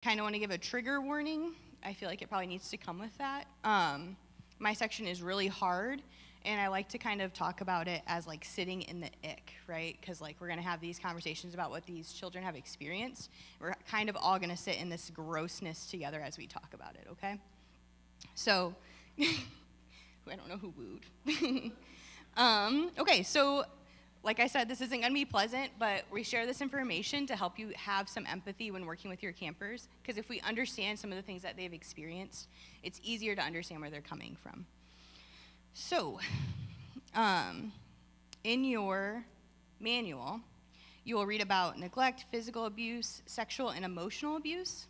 Kind of want to give a trigger warning. I feel like it probably needs to come with that. My section is really hard, and I like to kind of talk about it as like sitting in the ick, right? Because like we're gonna have these conversations about what these children have experienced. We're kind of all gonna sit in this grossness together as we talk about it, okay? So, I don't know who wooed. Okay, so like I said, this isn't gonna be pleasant, but we share this information to help you have some empathy when working with your campers, because if we understand some of the things that they've experienced, it's easier to understand where they're coming from. So, in your manual, you will read about neglect, physical abuse, sexual and emotional abuse.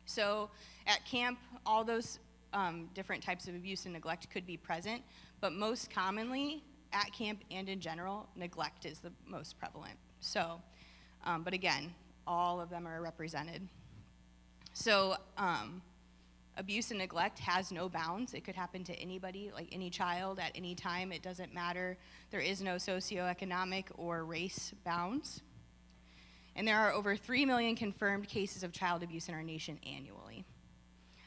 So at camp, all those different types of abuse and neglect could be present, but most commonly, at camp and in general, neglect is the most prevalent. So, but again, all of them are represented. So, abuse and neglect has no bounds. It could happen to anybody, like any child at any time. It doesn't matter. There is no socioeconomic or race bounds. And there are over 3 million confirmed cases of child abuse in our nation annually.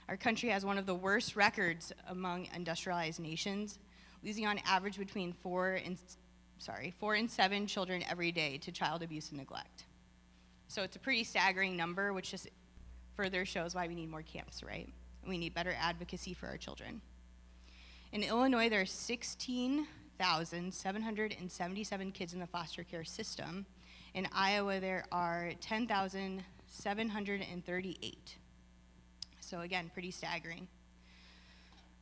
Our country has one of the worst records among industrialized nations, losing on average between 4 and 7 children every day to child abuse and neglect. So it's a pretty staggering number, which just further shows why we need more camps, right? We need better advocacy for our children. In Illinois, there are 16,777 kids in the foster care system. In Iowa, there are 10,738. So again, pretty staggering.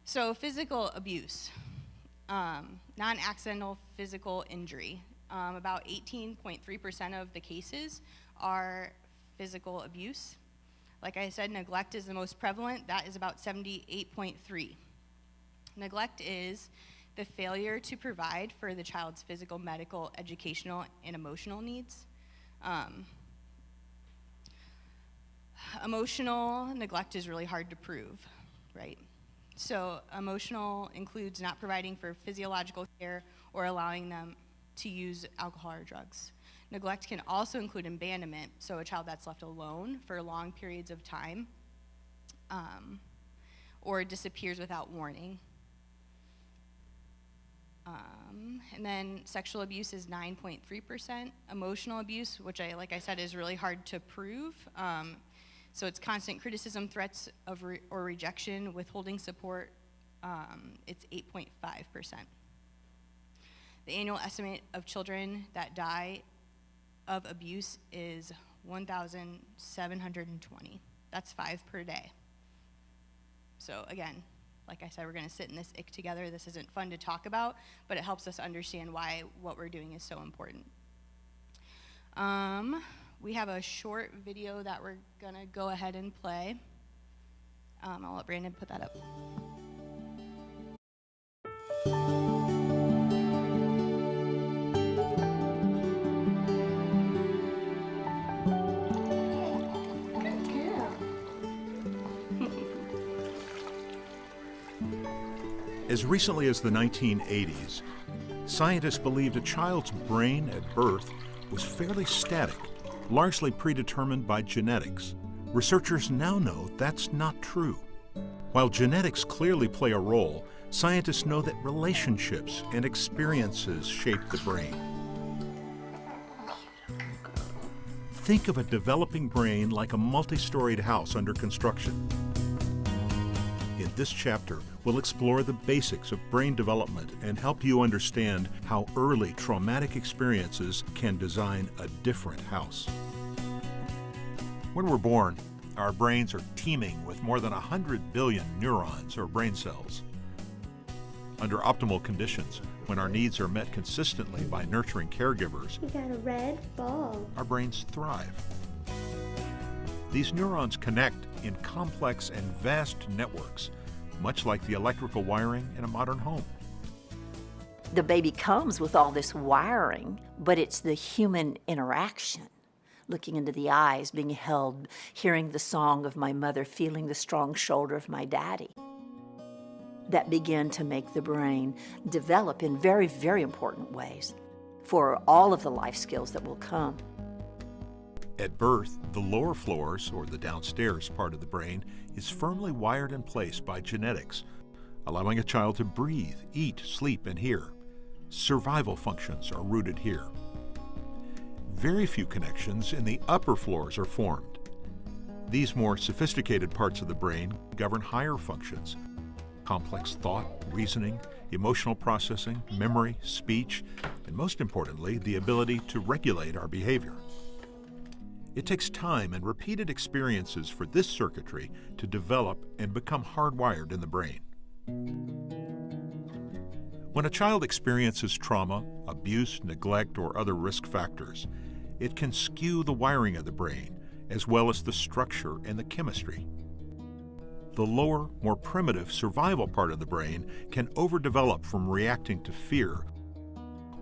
So physical abuse. Non-accidental physical injury. About 18.3% of the cases are physical abuse. Like I said, neglect is the most prevalent. That is about 78.3. Neglect is the failure to provide for the child's physical, medical, educational, and emotional needs. Emotional neglect is really hard to prove, right? So emotional includes not providing for physiological care or allowing them to use alcohol or drugs. Neglect can also include abandonment, so a child that's left alone for long periods of time, or disappears without warning. And then sexual abuse is 9.3%. Emotional abuse, which like I said, is really hard to prove. So it's constant criticism, threats of or rejection, withholding support. It's 8.5%. The annual estimate of children that die of abuse is 1,720. That's 5 per day. So again, like I said, we're gonna sit in this ick together. This isn't fun to talk about, but it helps us understand why what we're doing is so important. We have a short video that we're gonna go ahead and play. I'll let Brandon put that up. As recently as the 1980s, scientists believed a child's brain at birth was fairly static, largely predetermined by genetics. Researchers now know that's not true. While genetics clearly play a role, scientists know that relationships and experiences shape the brain. Think of a developing brain like a multi-storied house under construction. In this chapter, we'll explore the basics of brain development and help you understand how early traumatic experiences can design a different house. When we're born, our brains are teeming with more than 100 billion neurons or brain cells. Under optimal conditions, when our needs are met consistently by nurturing caregivers, You got a red ball. our brains thrive. These neurons connect in complex and vast networks, much like the electrical wiring in a modern home. The baby comes with all this wiring, but it's the human interaction. Looking into the eyes, being held, hearing the song of my mother, feeling the strong shoulder of my daddy, that begin to make the brain develop in very, very important ways for all of the life skills that will come. At birth, the lower floors, or the downstairs part of the brain, is firmly wired in place by genetics, allowing a child to breathe, eat, sleep, and hear. Survival functions are rooted here. Very few connections in the upper floors are formed. These more sophisticated parts of the brain govern higher functions: complex thought, reasoning, emotional processing, memory, speech, and most importantly, the ability to regulate our behavior. It takes time and repeated experiences for this circuitry to develop and become hardwired in the brain. When a child experiences trauma, abuse, neglect, or other risk factors, it can skew the wiring of the brain, as well as the structure and the chemistry. The lower, more primitive survival part of the brain can overdevelop from reacting to fear,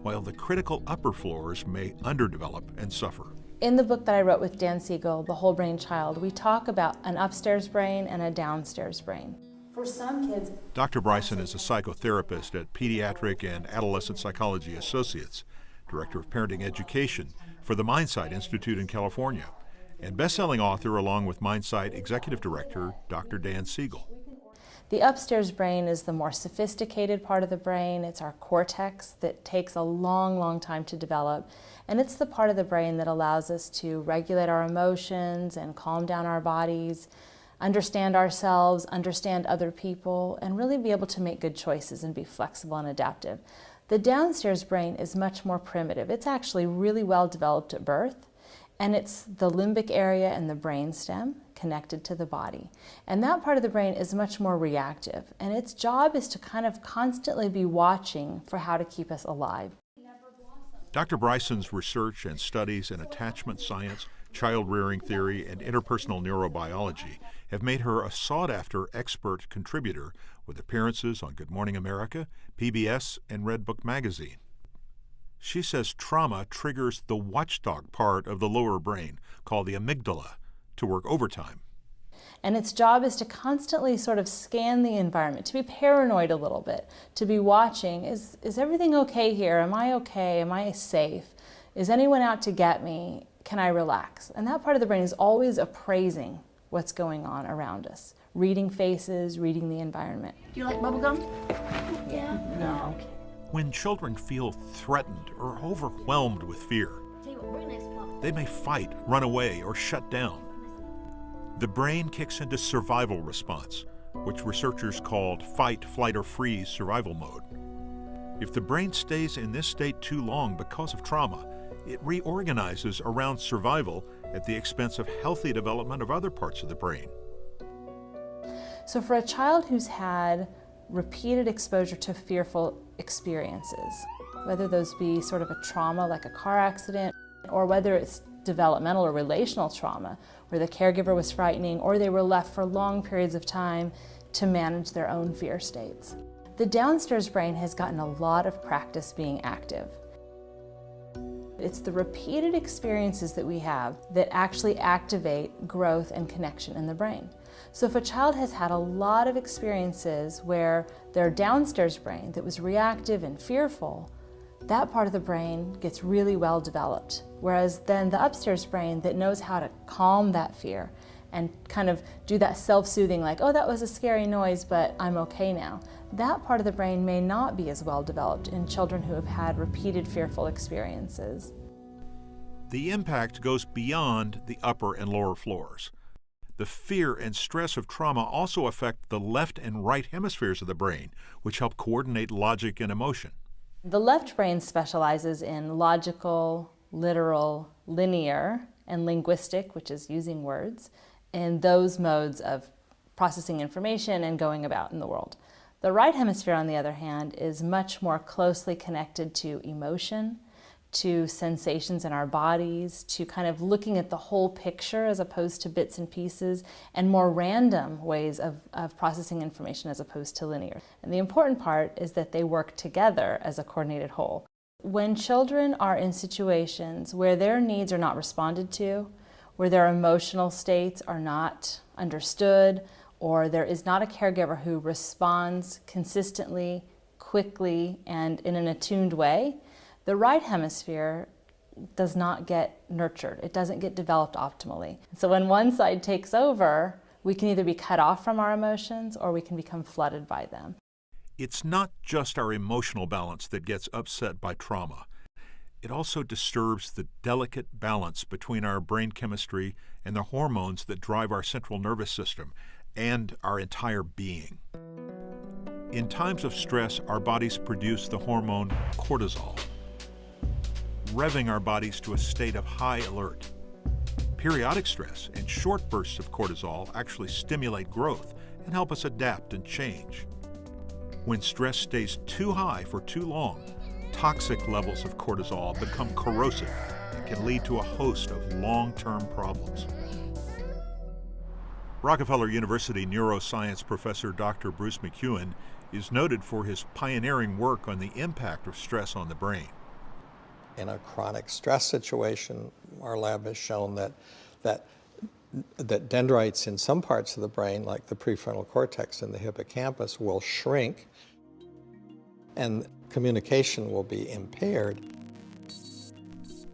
while the critical upper floors may underdevelop and suffer. In the book that I wrote with Dan Siegel, The Whole Brain Child, we talk about an upstairs brain and a downstairs brain. For some kids, Dr. Bryson is a psychotherapist at Pediatric and Adolescent Psychology Associates, Director of Parenting Education for the Mindsight Institute in California, and best-selling author along with Mindsight Executive Director Dr. Dan Siegel. the upstairs brain is the more sophisticated part of the brain. It's our cortex that takes a long, long time to develop. And it's the part of the brain that allows us to regulate our emotions and calm down our bodies, understand ourselves, understand other people, and really be able to make good choices and be flexible and adaptive. The downstairs brain is much more primitive. It's actually really well developed at birth, and it's the limbic area and the brainstem connected to the body. And that part of the brain is much more reactive, and its job is to kind of constantly be watching for how to keep us alive. Dr. Bryson's research and studies in attachment science, child rearing theory, and interpersonal neurobiology have made her a sought-after expert contributor with appearances on Good Morning America, PBS, and Red Book magazine. She says trauma triggers the watchdog part of the lower brain, called the amygdala, to work overtime. And its job is to constantly sort of scan the environment, to be paranoid a little bit, to be watching, is everything okay here? Am I okay? Am I safe? Is anyone out to get me? Can I relax? And that part of the brain is always appraising what's going on around us, reading faces, reading the environment. Do you like bubblegum? Yeah. No. Okay. When children feel threatened or overwhelmed with fear, they may fight, run away, or shut down. The brain kicks into survival response, which researchers called fight, flight, or freeze survival mode. If the brain stays in this state too long because of trauma, it reorganizes around survival at the expense of healthy development of other parts of the brain. So for a child who's had repeated exposure to fearful experiences, whether those be sort of a trauma like a car accident, or whether it's developmental or relational trauma, where the caregiver was frightening or they were left for long periods of time to manage their own fear states. The downstairs brain has gotten a lot of practice being active. It's the repeated experiences that we have that actually activate growth and connection in the brain. So if a child has had a lot of experiences where their downstairs brain that was reactive and fearful, that part of the brain gets really well developed. Whereas then the upstairs brain that knows how to calm that fear and kind of do that self-soothing, like, oh, that was a scary noise, but I'm okay now. That part of the brain may not be as well developed in children who have had repeated fearful experiences. The impact goes beyond the upper and lower floors. The fear and stress of trauma also affect the left and right hemispheres of the brain, which help coordinate logic and emotion. The left brain specializes in logical, literal, linear, and linguistic, which is using words, in those modes of processing information and going about in the world. The right hemisphere, on the other hand, is much more closely connected to emotion, to sensations in our bodies, to kind of looking at the whole picture as opposed to bits and pieces, and more random ways of processing information as opposed to linear. And the important part is that they work together as a coordinated whole. When children are in situations where their needs are not responded to, where their emotional states are not understood, or there is not a caregiver who responds consistently, quickly, and in an attuned way, the right hemisphere does not get nurtured. It doesn't get developed optimally. So when one side takes over, we can either be cut off from our emotions or we can become flooded by them. It's not just our emotional balance that gets upset by trauma. It also disturbs the delicate balance between our brain chemistry and the hormones that drive our central nervous system and our entire being. In times of stress, our bodies produce the hormone cortisol, revving our bodies to a state of high alert. Periodic stress and short bursts of cortisol actually stimulate growth and help us adapt and change. When stress stays too high for too long, toxic levels of cortisol become corrosive and can lead to a host of long-term problems. Rockefeller University neuroscience professor Dr. Bruce McEwen is noted for his pioneering work on the impact of stress on the brain. In a chronic stress situation, our lab has shown that dendrites in some parts of the brain, like the prefrontal cortex and the hippocampus, will shrink and communication will be impaired.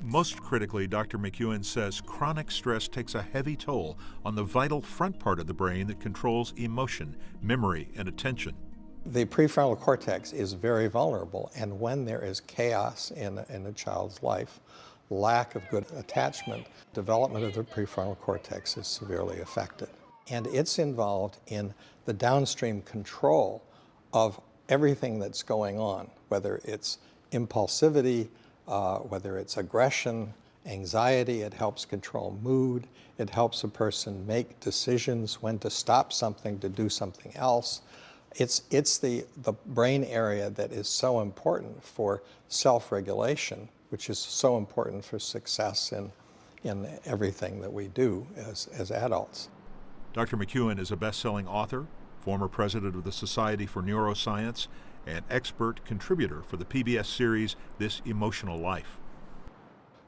Most critically, Dr. McEwen says chronic stress takes a heavy toll on the vital front part of the brain that controls emotion, memory, and attention. The prefrontal cortex is very vulnerable, and when there is chaos in a child's life, lack of good attachment, development of the prefrontal cortex is severely affected. And it's involved in the downstream control of everything that's going on, whether it's impulsivity, whether it's aggression, anxiety. It helps control mood. It helps a person make decisions when to stop something, to do something else. It's the brain area that is so important for self-regulation, which is so important for success in everything that we do as adults. Dr. McEwen is a best-selling author, former president of the Society for Neuroscience, and expert contributor for the PBS series This Emotional Life.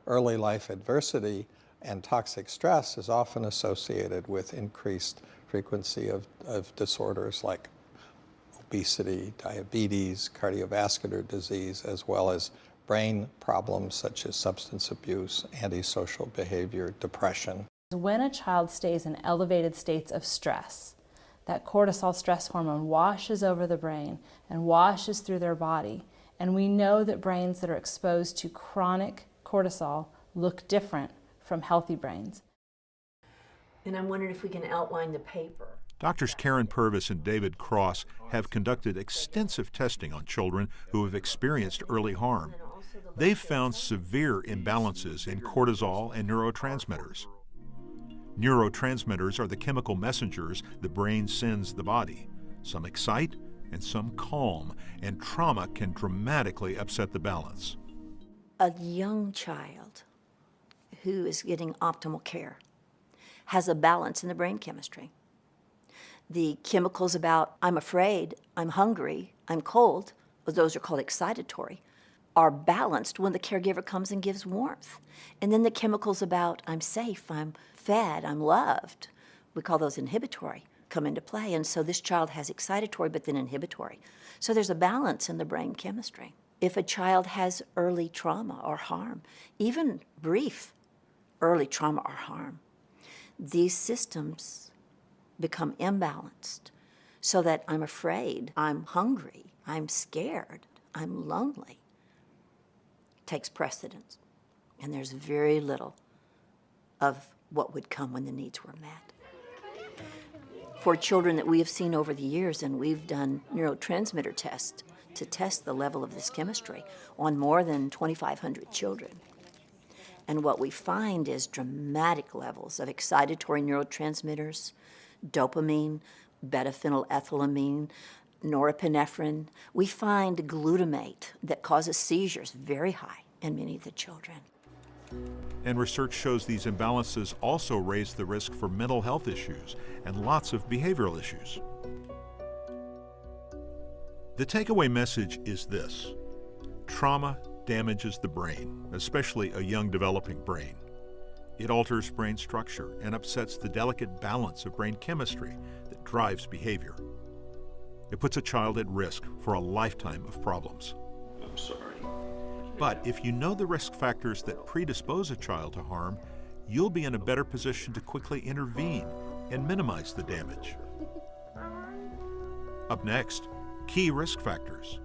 Early life adversity and toxic stress is often associated with increased frequency of disorders like obesity, diabetes, cardiovascular disease, as well as brain problems such as substance abuse, antisocial behavior, depression. When a child stays in elevated states of stress, that cortisol stress hormone washes over the brain and washes through their body. And we know that brains that are exposed to chronic cortisol look different from healthy brains. And I'm wondering if we can outline the paper. Doctors Karen Purvis and David Cross have conducted extensive testing on children who have experienced early harm. They've found severe imbalances in cortisol and neurotransmitters. Neurotransmitters are the chemical messengers the brain sends the body. Some excite and some calm, and trauma can dramatically upset the balance. A young child who is getting optimal care has a balance in the brain chemistry. The chemicals about I'm afraid, I'm hungry, I'm cold, those are called excitatory, are balanced when the caregiver comes and gives warmth. And then the chemicals about I'm safe, I'm fed, I'm loved, we call those inhibitory, come into play. And so this child has excitatory but then inhibitory. So there's a balance in the brain chemistry. If a child has early trauma or harm, even brief early trauma or harm, these systems become imbalanced so that I'm afraid, I'm hungry, I'm scared, I'm lonely takes precedence. And there's very little of what would come when the needs were met. For children that we have seen over the years, and we've done neurotransmitter tests to test the level of this chemistry on more than 2,500 children. And what we find is dramatic levels of excitatory neurotransmitters, dopamine, beta-phenylethylamine, norepinephrine. We find glutamate that causes seizures very high in many of the children. And research shows these imbalances also raise the risk for mental health issues and lots of behavioral issues. The takeaway message is this: trauma damages the brain, especially a young developing brain. It alters brain structure and upsets the delicate balance of brain chemistry that drives behavior. It puts a child at risk for a lifetime of problems. I'm sorry. But if you know the risk factors that predispose a child to harm, you'll be in a better position to quickly intervene and minimize the damage. Up next, key risk factors.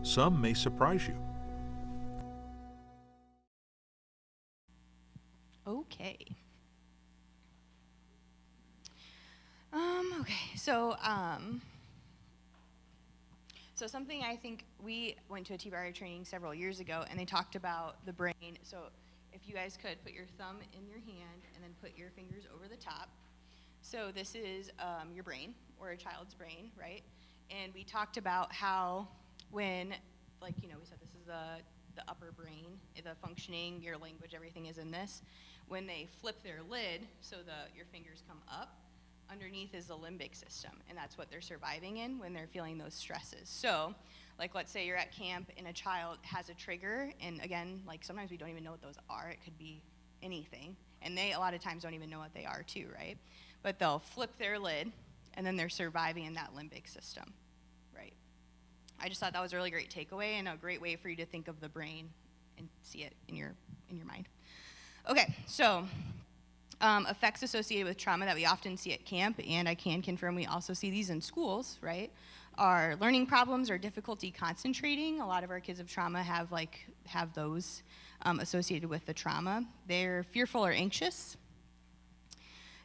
Some may surprise you. Okay. So something I think we went to a TBRI training several years ago, and they talked about the brain. So if you guys could put your thumb in your hand and then put your fingers over the top. So this is your brain, or a child's brain, right? And we talked about how when, like, we said this is the upper brain, the functioning, your language, everything is in this. When they flip their lid, so your fingers come up, underneath is the limbic system, and that's what they're surviving in when they're feeling those stresses. So, like, let's say you're at camp and a child has a trigger, and again, like, sometimes we don't even know what those are. It could be anything, and they a lot of times don't even know what they are too, right? But they'll flip their lid, and then they're surviving in that limbic system, right? I just thought that was a really great takeaway and a great way for you to think of the brain and see it in your mind. Okay, so effects associated with trauma that we often see at camp, and I can confirm we also see these in schools, right, are learning problems or difficulty concentrating. A lot of our kids of trauma have those associated with the trauma. They're fearful or anxious,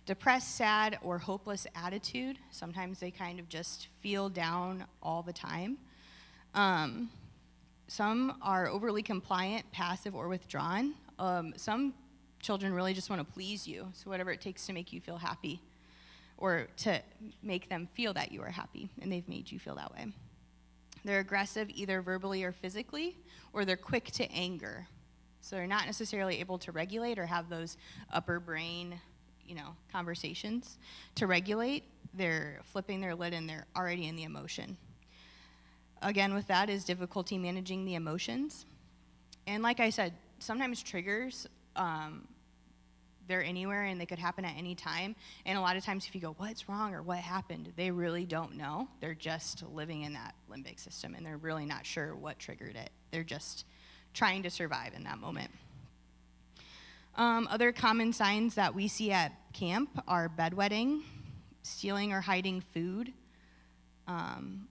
depressed, sad, or hopeless attitude. Sometimes they kind of just feel down all the time. Some are overly compliant, passive, or withdrawn. Some children really just want to please you, so whatever it takes to make you feel happy or to make them feel that you are happy, and they've made you feel that way. They're aggressive either verbally or physically, or they're quick to anger. So they're not necessarily able to regulate or have those upper brain, conversations to regulate. They're flipping their lid and they're already in the emotion. Again, with that is difficulty managing the emotions. And like I said, sometimes triggers, they're anywhere and they could happen at any time. And a lot of times if you go, what's wrong or what happened, they really don't know. They're just living in that limbic system and they're really not sure what triggered it. They're just trying to survive in that moment. Other common signs that we see at camp are bedwetting, stealing or hiding food,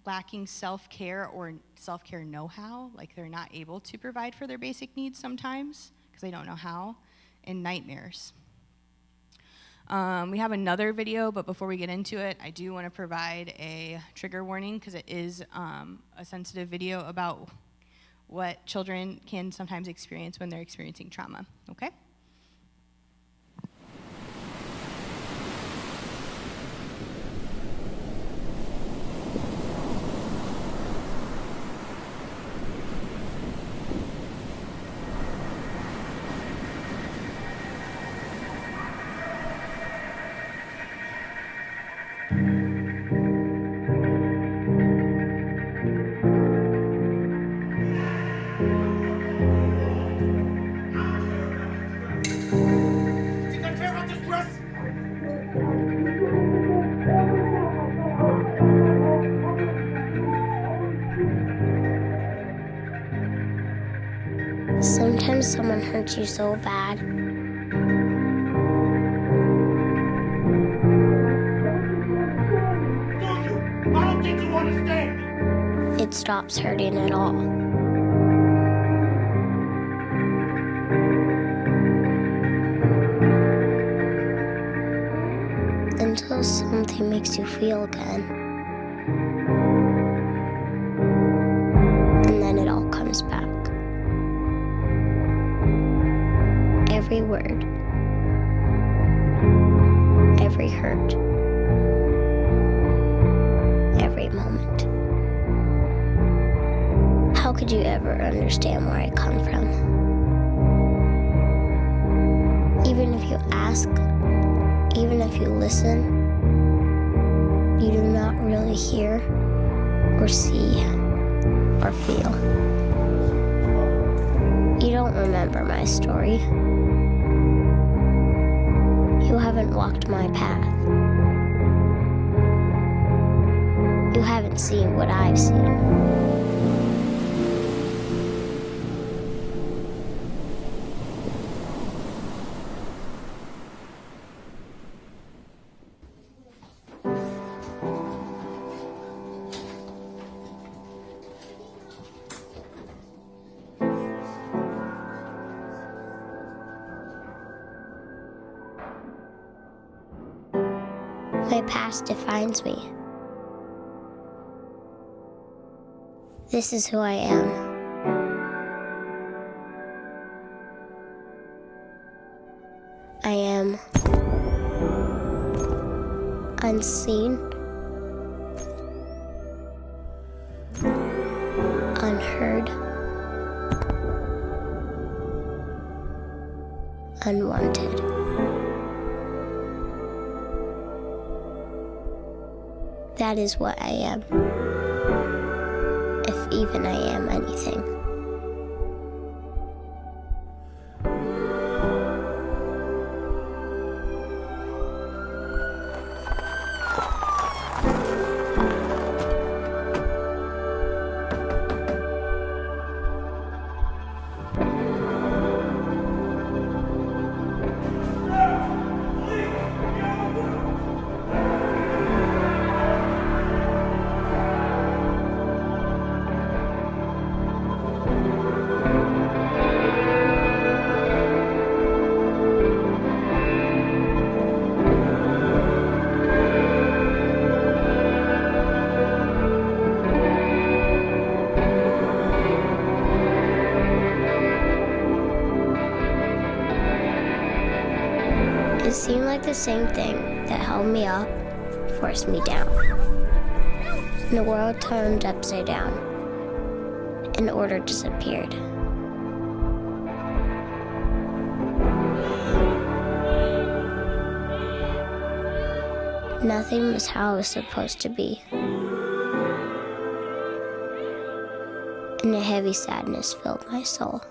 lacking self-care or self-care know-how, like they're not able to provide for their basic needs sometimes because they don't know how, and nightmares. We have another video, but before we get into it, I do want to provide a trigger warning because it is a sensitive video about what children can sometimes experience when they're experiencing trauma, okay? Sometimes someone hurts you so bad. I don't think you understand me. It stops hurting at all. Until something makes you feel again. And then it all comes back. Every word, every hurt, every moment. How could you ever understand where I come from? Even if you ask, even if you listen, you do not really hear or see or feel. You don't remember my story. You haven't walked my path. You haven't seen what I've seen. My past defines me. This is who I am. I am unseen, unheard, unwanted. That is what I am, if even I am anything. It seemed like the same thing that held me up forced me down. And the world turned upside down, and order disappeared. Nothing was how it was supposed to be. And a heavy sadness filled my soul.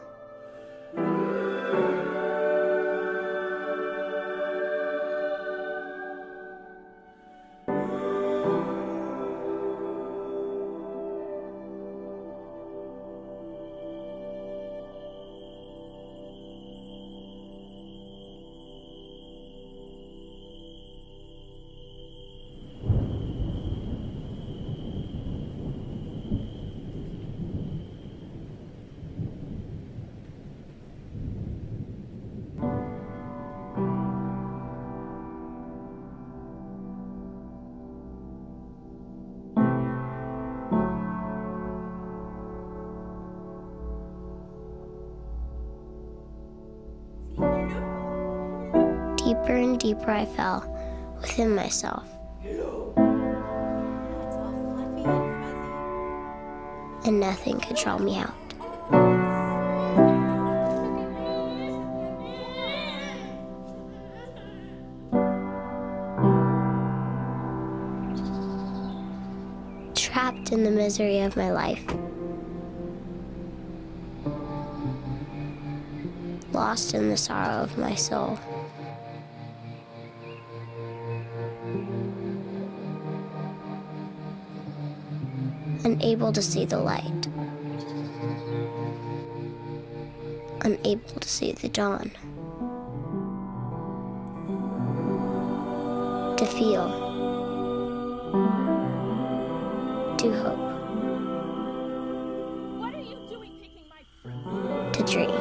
Deeper and deeper I fell within myself. And nothing could draw me out. Trapped in the misery of my life. Lost in the sorrow of my soul. Unable to see the light. Unable to see the dawn. To feel. To hope. What are you doing picking my fruit? To dream.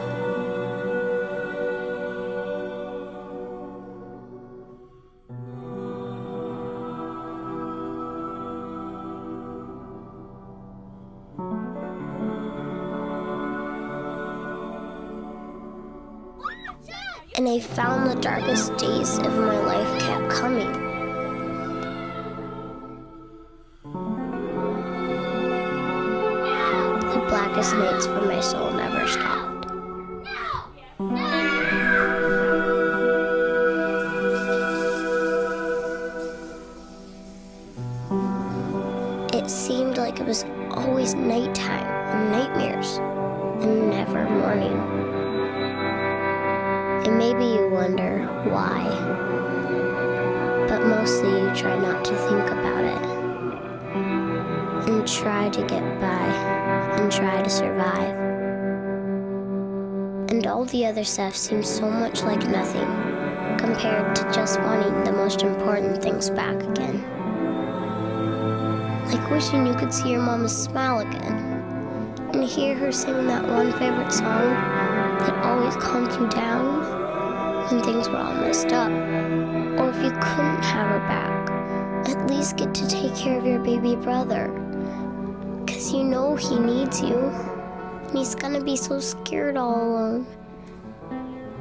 And I found the darkest days of my life kept coming. The blackest nights for my soul never stopped. It seemed like it was always nighttime and nightmares, and never morning. And maybe you wonder why, but mostly you try not to think about it, and try to get by, and try to survive. And all the other stuff seems so much like nothing, compared to just wanting the most important things back again. Like wishing you could see your mama's smile again, and hear her sing that one favorite song that always calmed you down when things were all messed up. Or if you couldn't have her back, at least get to take care of your baby brother. 'Cause you know he needs you. And he's gonna be so scared all alone.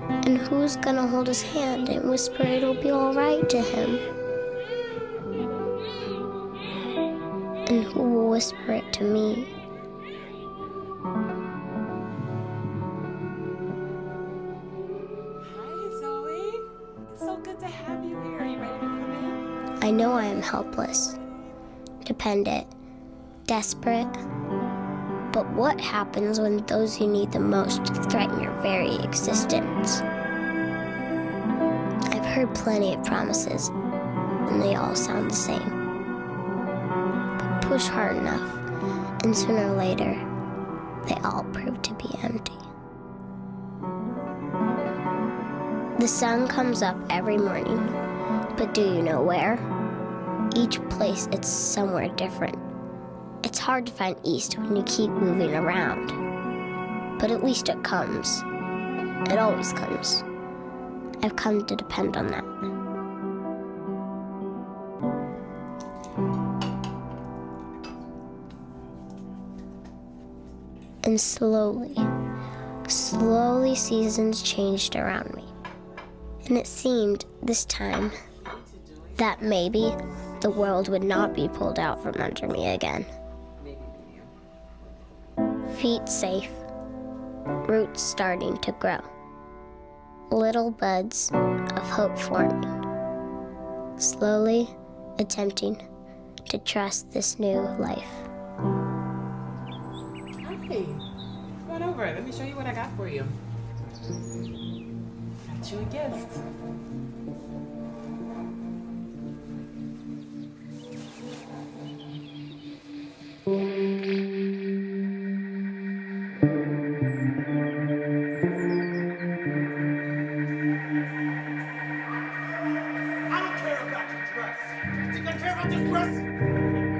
And who's gonna hold his hand and whisper it'll be all right to him? And who will whisper it to me? Hi, Zoe. It's so good to have you here. Are you ready to come in? I know I am helpless, dependent, desperate. But what happens when those you need the most threaten your very existence? I've heard plenty of promises, and they all sound the same. But push hard enough, and sooner or later, they all prove to be empty. The sun comes up every morning, but do you know where? Each place it's somewhere different. It's hard to find east when you keep moving around. But at least it comes. It always comes. I've come to depend on that. And slowly seasons changed around me. And it seemed this time that maybe the world would not be pulled out from under me again. Feet safe, roots starting to grow, little buds of hope forming, slowly attempting to trust this new life. Hi. Come on over. Let me show you what I got for you. Got you a gift. I don't care about your dress. You think I care about this dress?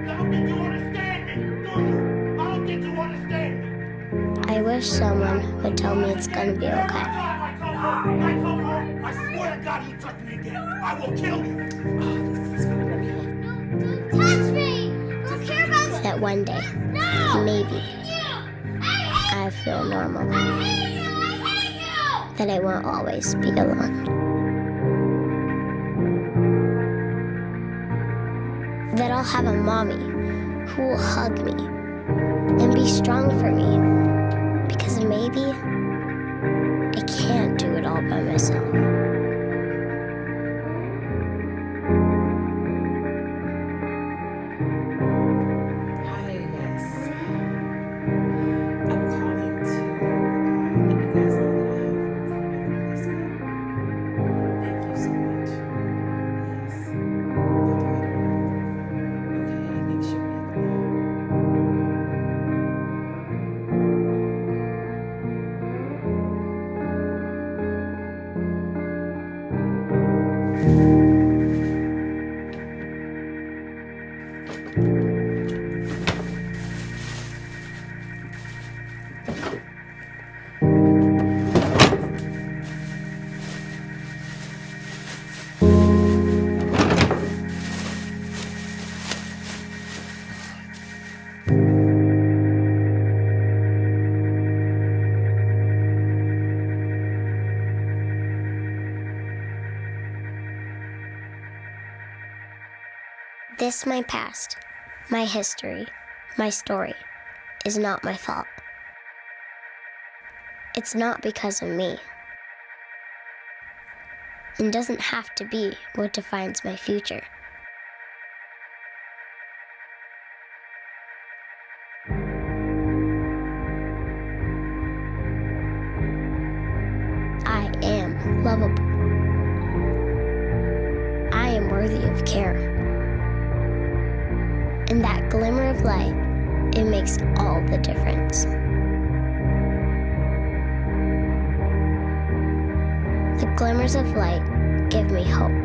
I don't think you understand me, do you? I don't think you understand me. I wish someone would tell me it's gonna be Every okay. time I come home, I swear to God you touch me again. I will kill you. Touch me! Who cares about that one day? Maybe I feel normal. That I won't always be alone. That I'll have a mommy who will hug me and be strong for me. Because maybe I can't do it all by myself. Hi, yes. I'm calling to let you guys know that I have room for another replacement. Thank you so much. Yes. The daughter. Okay, I think she'll be glad. This, my past, my history, my story, is not my fault. It's not because of me. And doesn't have to be what defines my future. I am lovable. I am worthy of care. And that glimmer of light, it makes all the difference. The glimmers of light give me hope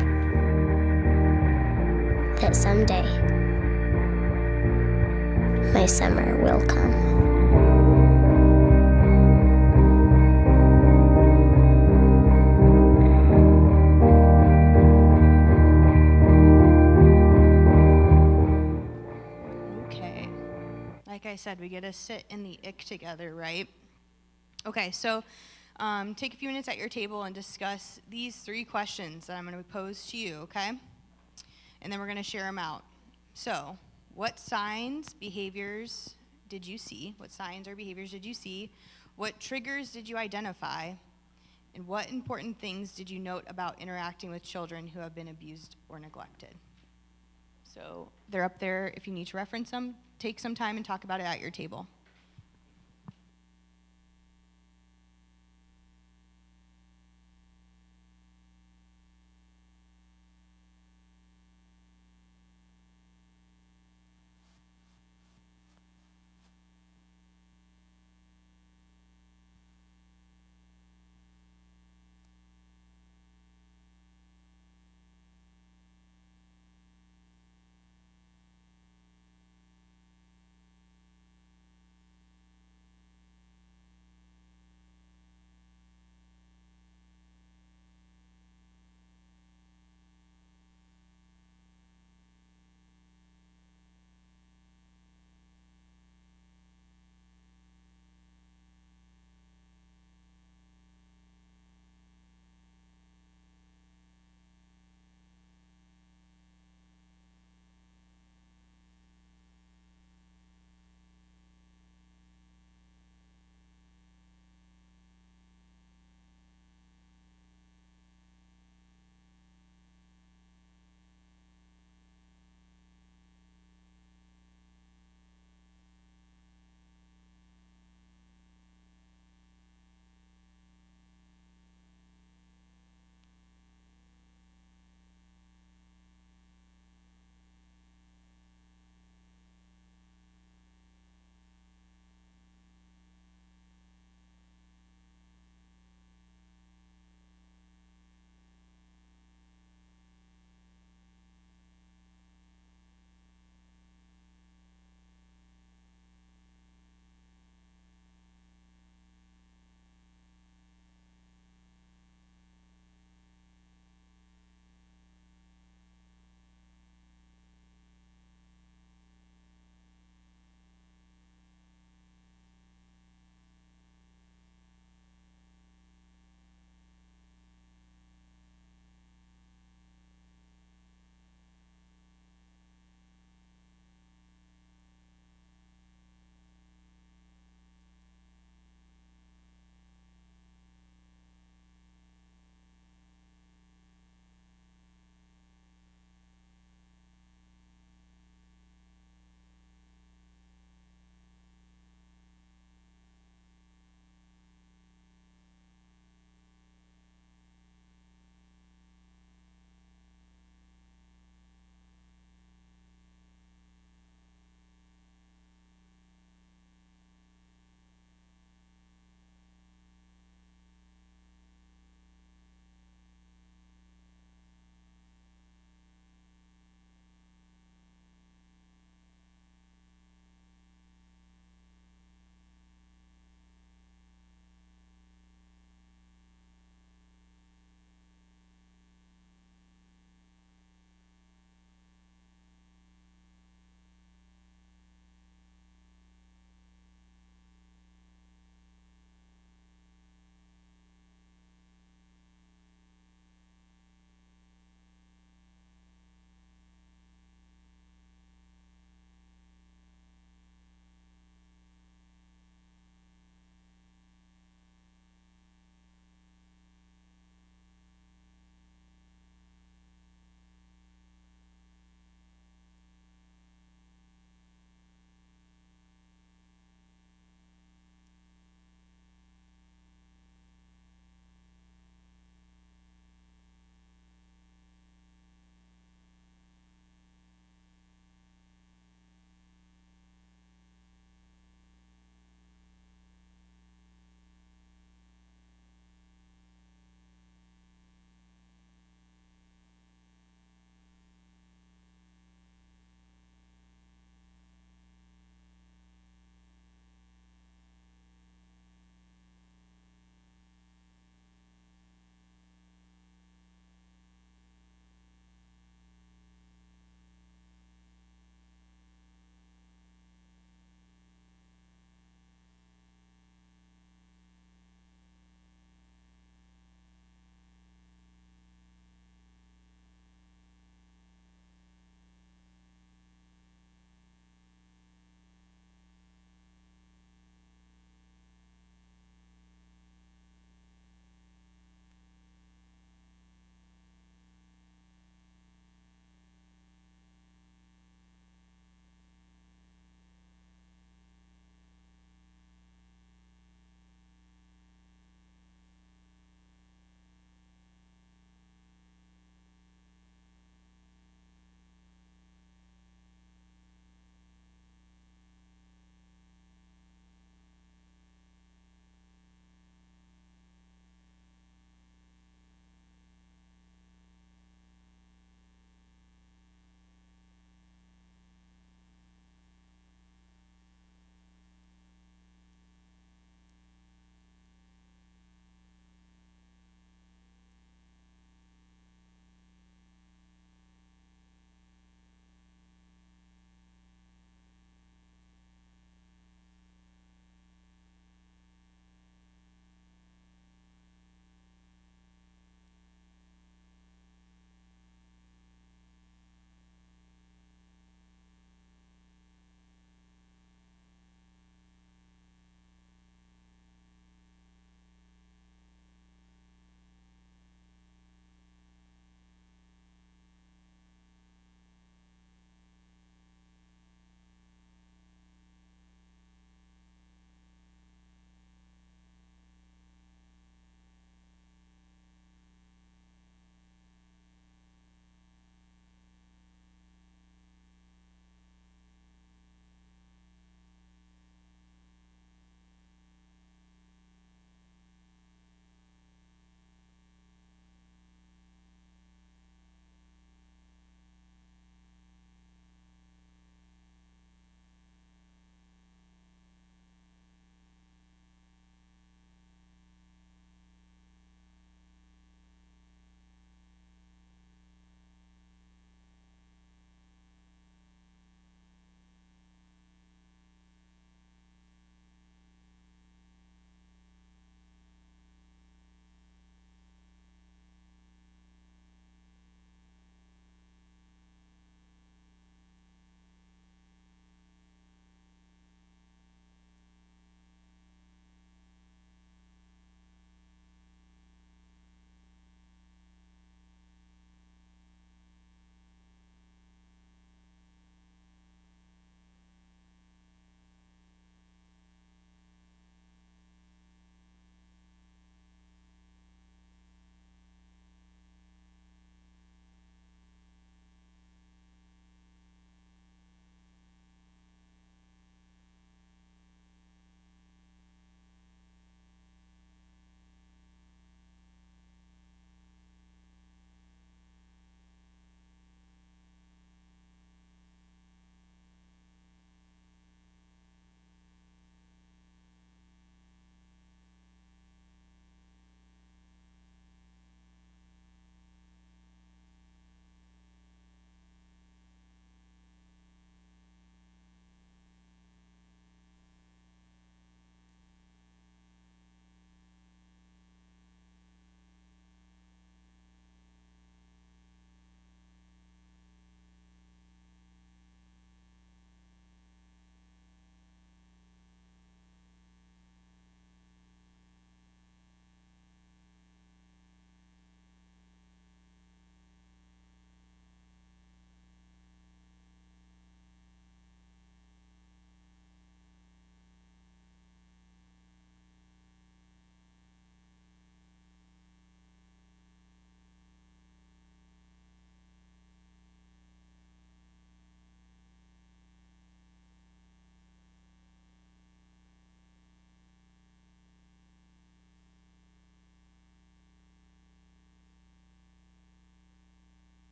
that someday my summer will come. I said, we get to sit in the ick together, right? Okay, so take a few minutes at your table and discuss these 3 questions that I'm going to pose to you, okay? And then we're going to share them out. So, what signs, behaviors did you see? What signs or behaviors did you see? What triggers did you identify? And what important things did you note about interacting with children who have been abused or neglected? So they're up there if you need to reference them. Take some time and talk about it at your table.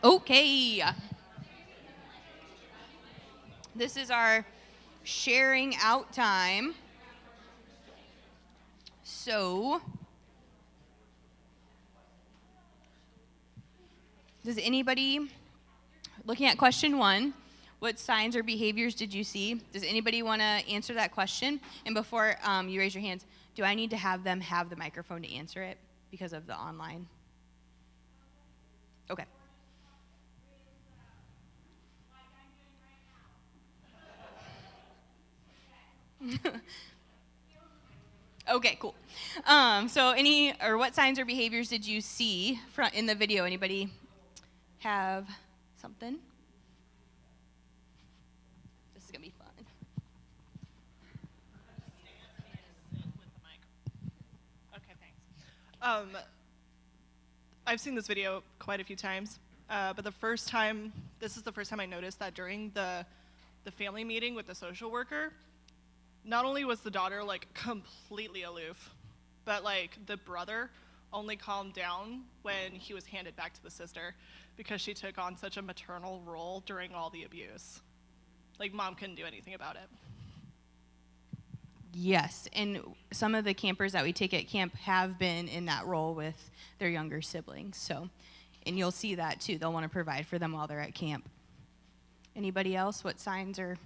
Okay. This is our sharing out time. So, does anybody, looking at question 1, what signs or behaviors did you see? Does anybody want to answer that question? And before you raise your hands, do I need to have them have the microphone to answer it because of the online? Okay. Okay, cool. So what signs or behaviors did you see in the video? Anybody have something? This is gonna be fun. Okay, thanks. I've seen this video quite a few times, but this is the first time I noticed that during the family meeting with the social worker, not only was the daughter like completely aloof, but like the brother only calmed down when he was handed back to the sister because she took on such a maternal role during all the abuse. Like mom couldn't do anything about it. Yes, and some of the campers that we take at camp have been in that role with their younger siblings. So, and you'll see that too. They'll want to provide for them while they're at camp. Anybody else? What signs are?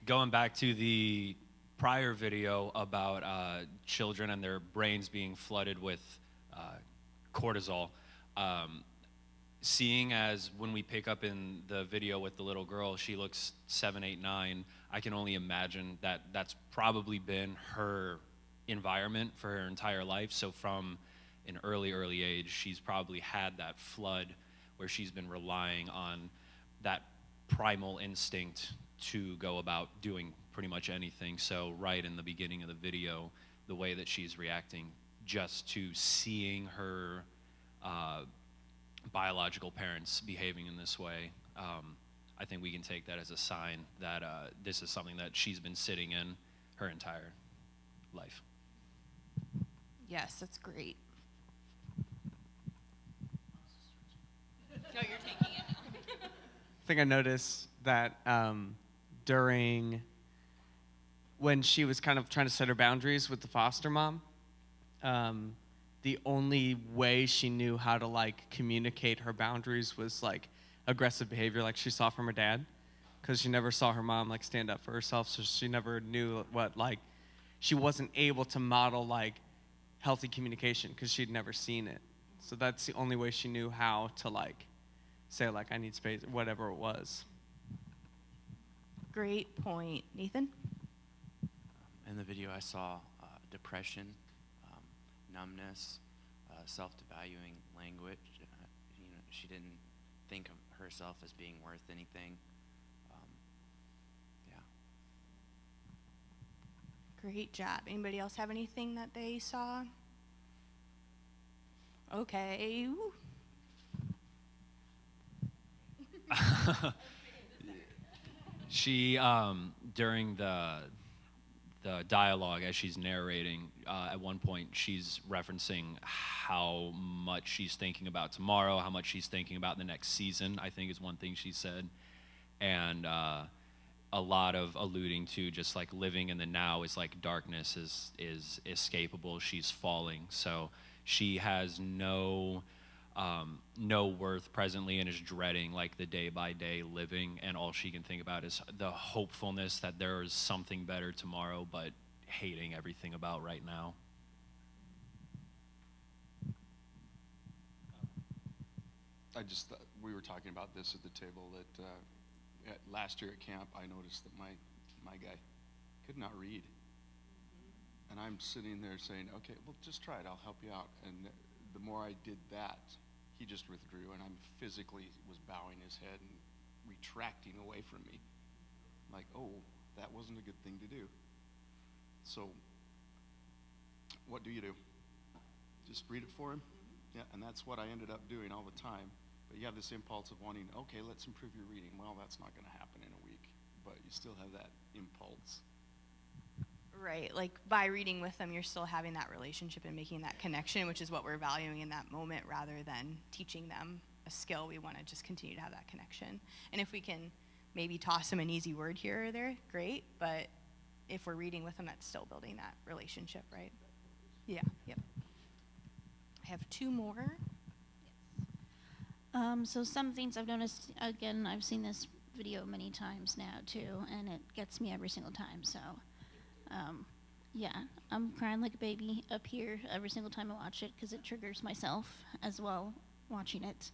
Going back to the prior video about children and their brains being flooded with cortisol, seeing as when we pick up in the video with the little girl, she looks 7, 8, 9, I can only imagine that that's probably been her environment for her entire life. So from an early age, she's probably had that flood where she's been relying on that primal instinct to go about doing pretty much anything. So right in the beginning of the video, the way that she's reacting just to seeing her biological parents behaving in this way, I think we can take that as a sign that this is something that she's been sitting in her entire life. Yes, that's great. No, you're taking it now. I think I noticed that during when she was kind of trying to set her boundaries with the foster mom, the only way she knew how to like communicate her boundaries was like aggressive behavior like she saw from her dad, because she never saw her mom like stand up for herself, so she never knew what like she wasn't able to model like healthy communication because she'd never seen it. So that's the only way she knew how to like say like I need space, whatever it was. Great point. Nathan? In the video I saw depression, numbness, self-devaluing language. She didn't think of herself as being worth anything. Yeah. Great job. Anybody else have anything that they saw? Okay. She, during the dialogue as she's narrating, at one point she's referencing how much she's thinking about tomorrow, how much she's thinking about the next season, I think is one thing she said. And a lot of alluding to just like living in the now is like darkness is escapable, she's falling. So she has no worth presently and is dreading like the day by day living, and all she can think about is the hopefulness that there is something better tomorrow, but hating everything about right now. We were talking about this at the table that last year at camp I noticed that my guy could not read, and I'm sitting there saying, okay, well just try it, I'll help you out. And the more I did that, he just withdrew, and I'm physically was bowing his head and retracting away from me. Like, oh, that wasn't a good thing to do. So what do? Just read it for him? Yeah, and that's what I ended up doing all the time. But you have this impulse of wanting, okay, let's improve your reading. Well, that's not going to happen in a week, but you still have that impulse. Right, like by reading with them, you're still having that relationship and making that connection, which is what we're valuing in that moment rather than teaching them a skill. We want to just continue to have that connection. And if we can maybe toss them an easy word here or there, great, but if we're reading with them, that's still building that relationship, right? Yeah, yep. I have two more. So some things I've noticed, again, I've seen this video many times now too, and it gets me every single time. So, yeah, I'm crying like a baby up here every single time I watch it because it triggers myself as well watching it.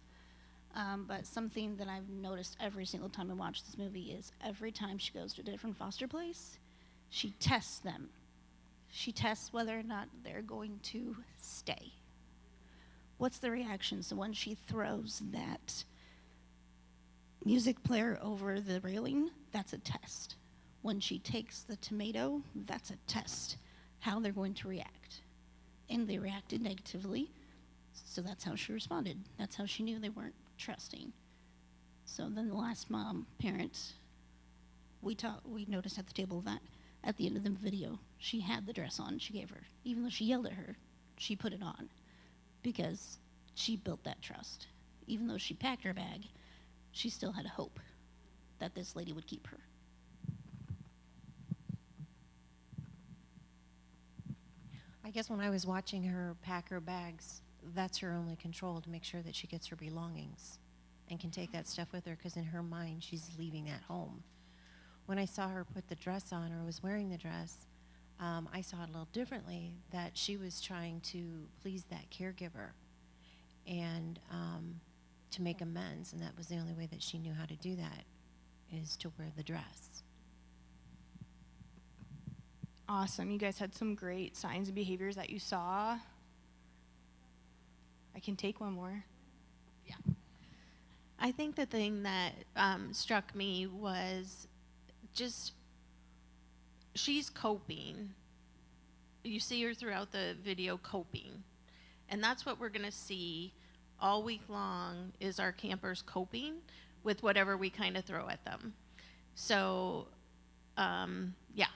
But something that I've noticed every single time I watch this movie is every time she goes to a different foster place, she tests them. She tests whether or not they're going to stay. What's the reaction? So when she throws that music player over the railing, that's a test. When she takes the tomato, that's a test, how they're going to react. And they reacted negatively, so that's how she responded. That's how she knew they weren't trusting. So then the last mom, parent, we noticed at the table that at the end of the video, she had the dress on she gave her. Even though she yelled at her, she put it on because she built that trust. Even though she packed her bag, she still had hope that this lady would keep her. I guess when I was watching her pack her bags, that's her only control, to make sure that she gets her belongings and can take that stuff with her, because in her mind, she's leaving at home. When I saw her put the dress on, or was wearing the dress, I saw it a little differently, that she was trying to please that caregiver and to make amends, and that was the only way that she knew how to do that, is to wear the dress. Awesome. You guys had some great signs and behaviors that you saw. I can take one more. Yeah. I think the thing that struck me was just she's coping. You see her throughout the video coping. And that's what we're going to see all week long, is our campers coping with whatever we kind of throw at them. So, yeah,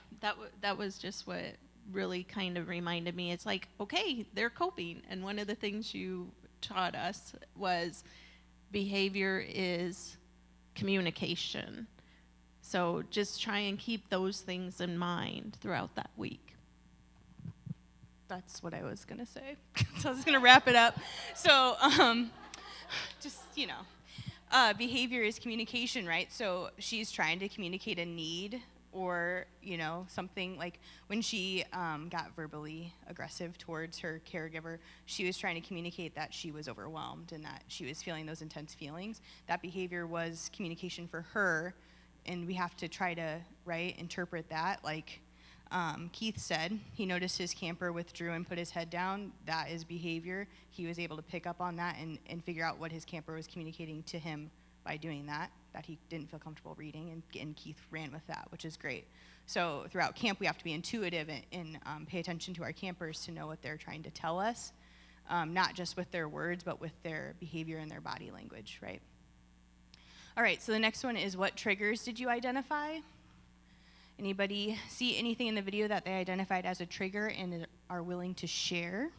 that was just what really kind of reminded me. It's like, okay, they're coping. And one of the things you taught us was behavior is communication. So just try and keep those things in mind throughout that week. That's what I was going to say. So I was going to wrap it up. So just, behavior is communication, right? So she's trying to communicate a need, or, something like when she got verbally aggressive towards her caregiver, she was trying to communicate that she was overwhelmed and that she was feeling those intense feelings. That behavior was communication for her, and we have to try to, interpret that. Like Keith said, he noticed his camper withdrew and put his head down. That is behavior. He was able to pick up on that and figure out what his camper was communicating to him by doing that he didn't feel comfortable reading, and Keith ran with that, which is great. So throughout camp, we have to be intuitive and pay attention to our campers to know what they're trying to tell us, not just with their words, but with their behavior and their body language, right? All right, so the next one is, what triggers did you identify? Anybody see anything in the video that they identified as a trigger and are willing to share?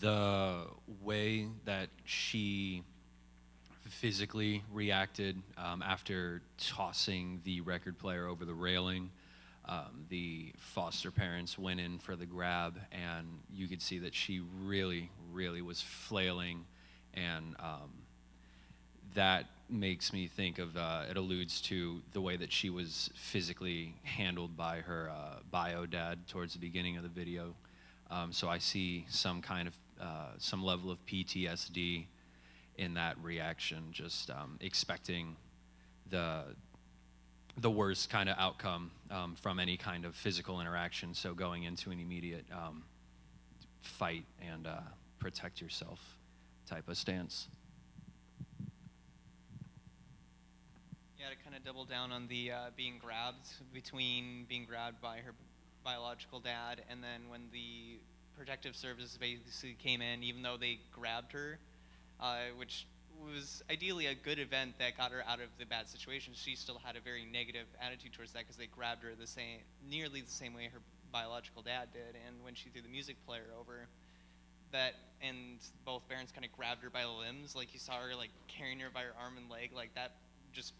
The way that she physically reacted after tossing the record player over the railing, the foster parents went in for the grab, and you could see that she really, really was flailing, and that makes me think of, it alludes to the way that she was physically handled by her bio dad towards the beginning of the video. So I see some kind of, some level of PTSD in that reaction, just expecting the worst kind of outcome from any kind of physical interaction. So going into an immediate fight and protect yourself type of stance. Yeah, to kind of double down on the being grabbed, between being grabbed by her biological dad, and then when the protective services basically came in, even though they grabbed her, which was ideally a good event that got her out of the bad situation, she still had a very negative attitude towards that because they grabbed her nearly the same way her biological dad did. And when she threw the music player over, and both parents kind of grabbed her by the limbs, like you saw her like carrying her by her arm and leg, like that just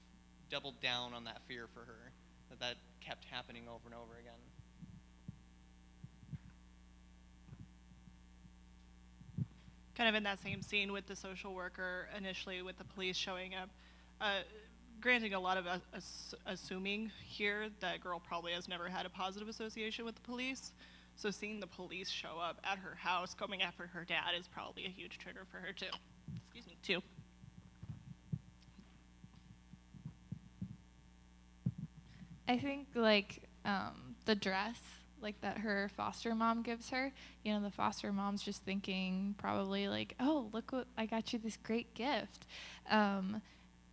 doubled down on that fear for her, that kept happening over and over again. Kind of in that same scene with the social worker initially with the police showing up, granting a lot of assuming here that girl probably has never had a positive association with the police. So seeing the police show up at her house coming after her dad is probably a huge trigger for her too. Excuse me, too. I think like the dress like that her foster mom gives her, you know, the foster mom's just thinking probably like, oh, look what I got you, this great gift.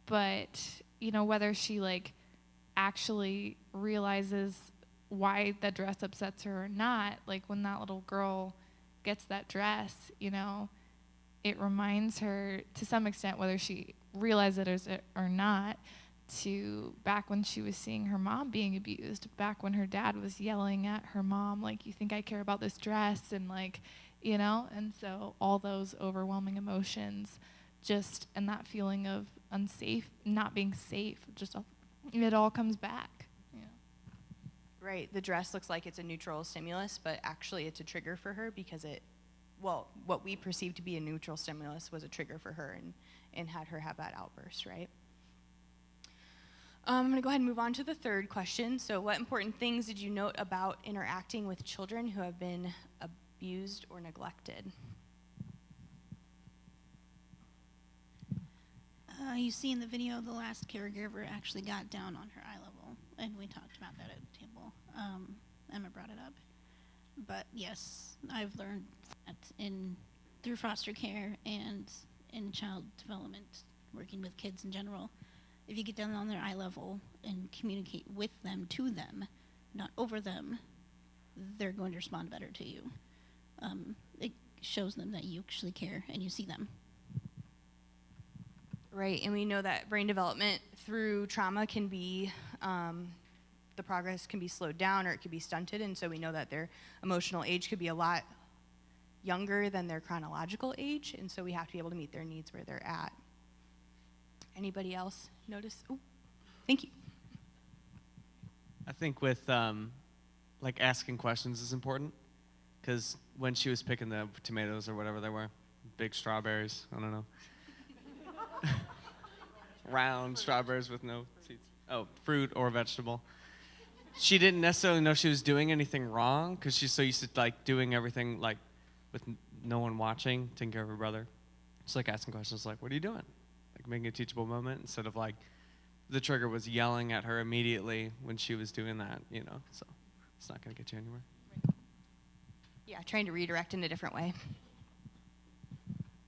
But you know, whether she like actually realizes why the dress upsets her or not, like when that little girl gets that dress, you know, it reminds her to some extent, whether she realizes it or not, to back when she was seeing her mom being abused, back when her dad was yelling at her mom, like, you think I care about this dress, and like, you know, and so all those overwhelming emotions just, and that feeling of unsafe, not being safe, just it all comes back. Right, the dress looks like it's a neutral stimulus, but actually it's a trigger for her because what we perceived to be a neutral stimulus was a trigger for her and had her have that outburst, right? I'm gonna go ahead and move on to the third question. So what important things did you note about interacting with children who have been abused or neglected? You see in the video, the last caregiver actually got down on her eye level, and we talked about that at the table. Emma brought it up. But yes, I've learned that through foster care and in child development, working with kids in general, if you get down on their eye level and communicate with them, to them, not over them, they're going to respond better to you. It shows them that you actually care and you see them. Right, and we know that brain development through trauma can be, the progress can be slowed down or it could be stunted, and so we know that their emotional age could be a lot younger than their chronological age, and so we have to be able to meet their needs where they're at. Anybody else notice? Oh, thank you. I think with like asking questions is important, because when she was picking the tomatoes or whatever they were, big strawberries, I don't know. Round strawberries with no seeds. Oh, fruit or vegetable. She didn't necessarily know she was doing anything wrong because she's so used to like doing everything like with no one watching, taking care of her brother. Just like asking questions like, what are you doing? Like making a teachable moment instead of like the trigger was yelling at her immediately when she was doing that, you know, so it's not going to get you anywhere. Yeah, trying to redirect in a different way.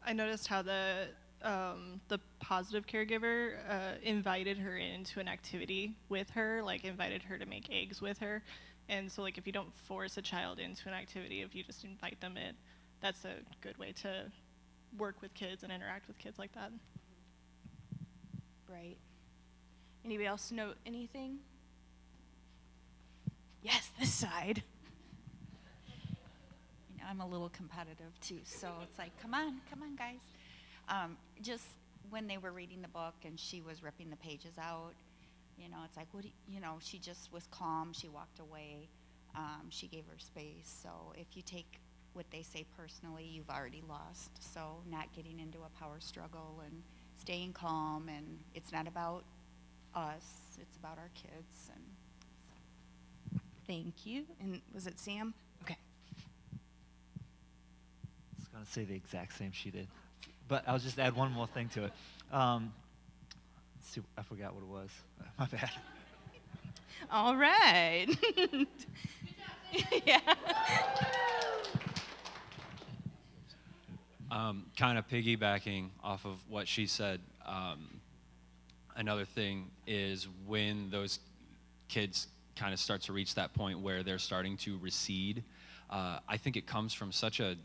I noticed how the positive caregiver invited her into an activity with her, like invited her to make eggs with her. And so like if you don't force a child into an activity, if you just invite them in, that's a good way to work with kids and interact with kids like that. Right. Anybody else note anything? Yes, this side. You know, I'm a little competitive too, so it's like, come on guys. Just when they were reading the book and she was ripping the pages out, you know, it's like, you know, she just was calm, she walked away, she gave her space. So if you take what they say personally, you've already lost. So not getting into a power struggle and staying calm, and it's not about us, it's about our kids. And so. Thank you. And was it Sam? Okay. I was going to say the exact same she did, but I'll just add one more thing to it. I forgot what it was. My bad. All right. Yeah. Kind of piggybacking off of what she said, another thing is when those kids kind of start to reach that point where they're starting to recede, I think it comes from such a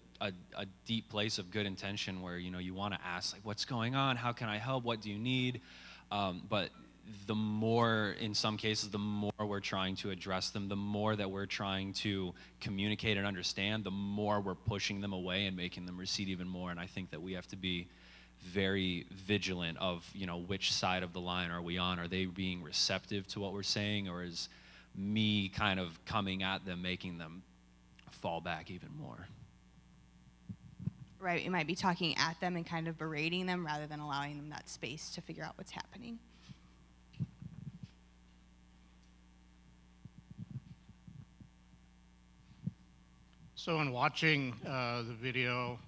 a deep place of good intention where, you know, you want to ask, like, what's going on? How can I help? What do you need? But the more, in some cases, the more we're trying to address them, the more that we're trying to communicate and understand, the more we're pushing them away and making them recede even more. And I think that we have to be very vigilant of, you know, which side of the line are we on? Are they being receptive to what we're saying, or is me kind of coming at them, making them fall back even more? Right, you might be talking at them and kind of berating them rather than allowing them that space to figure out what's happening. So in watching the video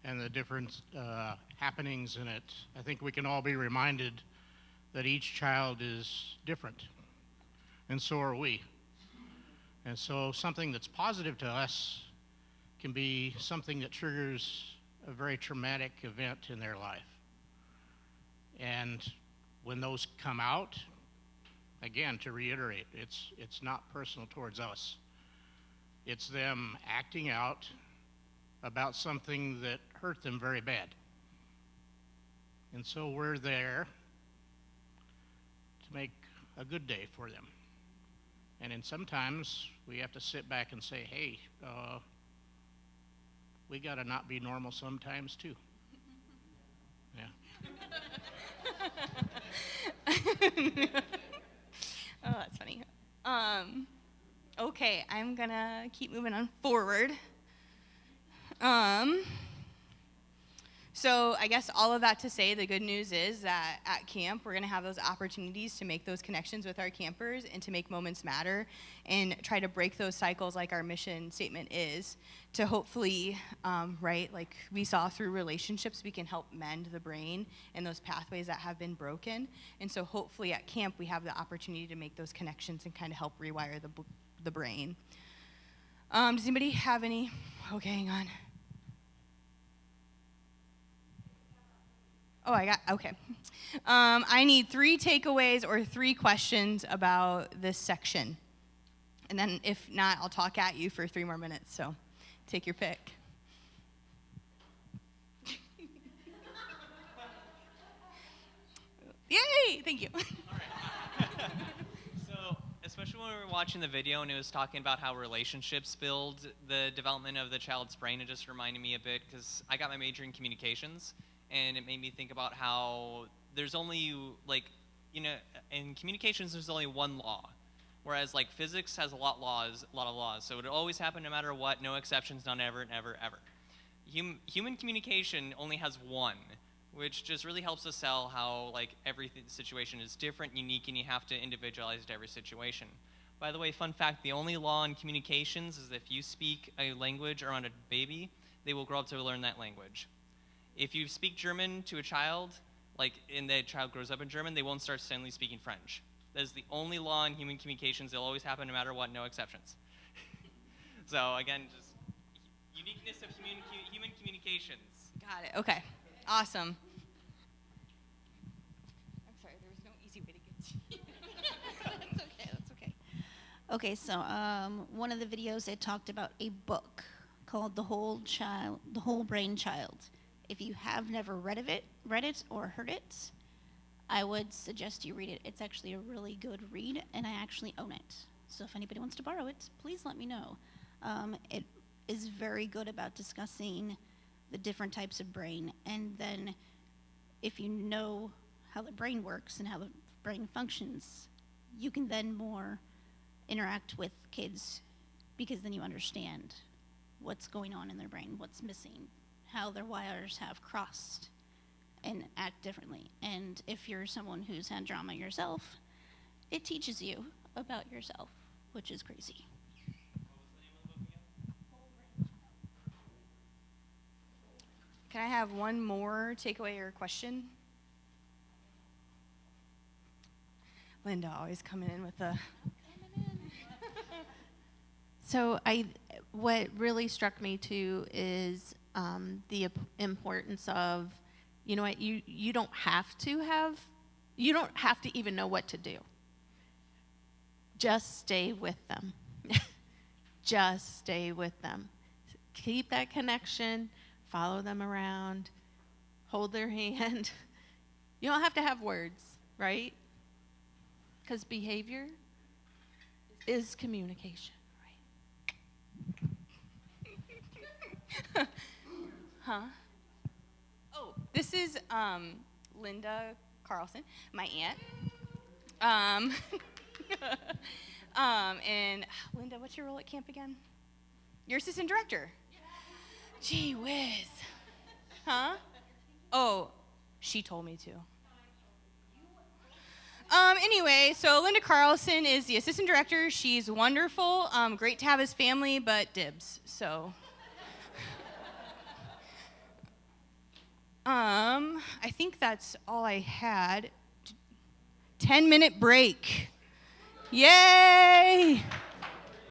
and the different happenings in it, I think we can all be reminded that each child is different, and so are we. And so something that's positive to us can be something that triggers a very traumatic event in their life. And when those come out, again, to reiterate, it's not personal towards us. It's them acting out about something that hurt them very bad. And so we're there to make a good day for them. And then sometimes we have to sit back and say, hey, we gotta not be normal sometimes too. Yeah. Oh, that's funny. Okay, I'm gonna keep moving on forward. So I guess all of that to say, the good news is that at camp, we're gonna have those opportunities to make those connections with our campers and to make moments matter and try to break those cycles like our mission statement is, to hopefully, right, like we saw through relationships, we can help mend the brain and those pathways that have been broken. And so hopefully at camp, we have the opportunity to make those connections and kind of help rewire the brain. Does anybody have any? Okay, hang on. Oh, okay. I need 3 takeaways or 3 questions about this section. And then if not, I'll talk at you for 3 more minutes, so take your pick. Yay, thank you. So, especially when we were watching the video and it was talking about how relationships build the development of the child's brain, it just reminded me a bit, because I got my major in communications, and it made me think about how there's only, like, you know, in communications there's only one law, whereas like physics has a lot of laws, so it would always happen no matter what, no exceptions, none ever, never, ever. Human communication only has one, which just really helps us sell how like every situation is different, unique, and you have to individualize to every situation. By the way, fun fact, the only law in communications is if you speak a language around a baby, they will grow up to learn that language. If you speak German to a child, like, and the child grows up in German, they won't start suddenly speaking French. That is the only law in human communications. They'll always happen no matter what, no exceptions. So again, just uniqueness of human communications. Got it, okay, awesome. I'm sorry, there was no easy way to get to you. That's okay, that's okay. Okay, so one of the videos, it talked about a book called The Whole Brain Child. If you have never read it or heard it, I would suggest you read it. It's actually a really good read, and I actually own it. So if anybody wants to borrow it, please let me know. It is very good about discussing the different types of brain, and then if you know how the brain works and how the brain functions, you can then more interact with kids, because then you understand what's going on in their brain, what's missing, how their wires have crossed and act differently. And if you're someone who's had drama yourself, it teaches you about yourself, which is crazy. Can I have one more takeaway or question? Linda always coming in with a... So what really struck me too is the importance of, you know what, you don't have to even know what to do. Just stay with them. Just stay with them. keep that connection, follow them around, hold their hand. You don't have to have words, right? Because behavior is communication, Huh? Oh, this is Linda Carlson, my aunt. And Linda, what's your role at camp again? You're assistant director. Gee whiz. Huh? Oh, she told me to. Anyway, so Linda Carlson is the assistant director. She's wonderful. Great to have his family, but dibs. So. I think that's all I had. 10-minute break. Yay!